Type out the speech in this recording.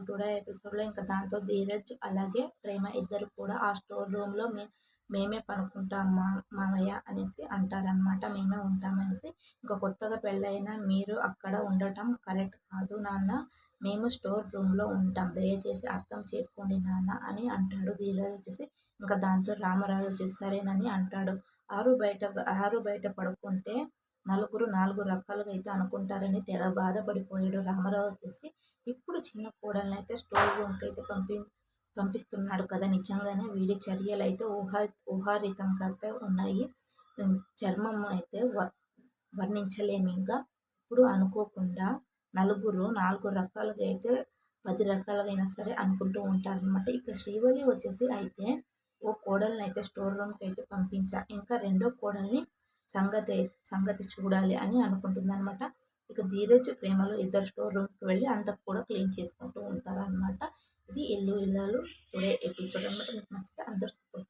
Today ఎపిసోడ్‌లో ఇంకా దాంతో ధీరజ్ అలాగే ప్రేమ ఇద్దరు కూడా ఆ స్టోర్ రూమ్‌లో మేమే పనుకుంటాం మామయ్య అనేసి అంటారనమాట. మేమే ఉంటామనేసి. ఇంకా కొత్తగా పెళ్ళైన మీరు అక్కడ ఉండటం కరెక్ట్ కాదు నాన్న. మేము స్టోర్ రూమ్‌లో ఉంటాం. దయచేసి అర్థం చేసుకోండి నాన్న అని అంటాడు. ధీరజ్ వచ్చేసి ఇంకా దాంతో రామరాజు వచ్చేసి సరేనని అంటాడు. ఆరు బయట పడుకుంటే నలుగురు 4 రకాలుగా అయితే అనుకుంటారని తెగ బాధపడిపోయాడు రామారావు వచ్చేసి. ఇప్పుడు చిన్న కోడలనైతే స్టోర్ రూమ్‌కైతే పంపిస్తున్నాడు కదా! నిజంగానే వీడి చర్యలైతే ఊహాతీతంగా అయితే ఉన్నాయి. చర్మం అయితే వర్ణించలేమింక. ఇప్పుడు అనుకోకుండా నలుగురు 4 రకాలుగా అయితే 10 రకాలుగైనా సరే అనుకుంటూ ఉంటారనమాట. ఇక శ్రీవల్లి వచ్చేసి అయితే ఓ కోడలినైతే స్టోర్ రూమ్‌కైతే పంపించా. ఇంకా రెండో కోడల్ని సంగతి చూడాలి అని అనుకుంటుందనమాట. ఇక ధీరజ్, ప్రేమలు ఇద్దరు స్టోర్ రూమ్‌కి వెళ్ళి అంతా కూడా క్లీన్ చేసుకుంటూ ఉంటారనమాట. ఇది ఇల్లు ఇల్లాలు టుడే ఎపిసోడ్ అనమాట. మీకు నచ్చితే అందరూ సపోర్ట్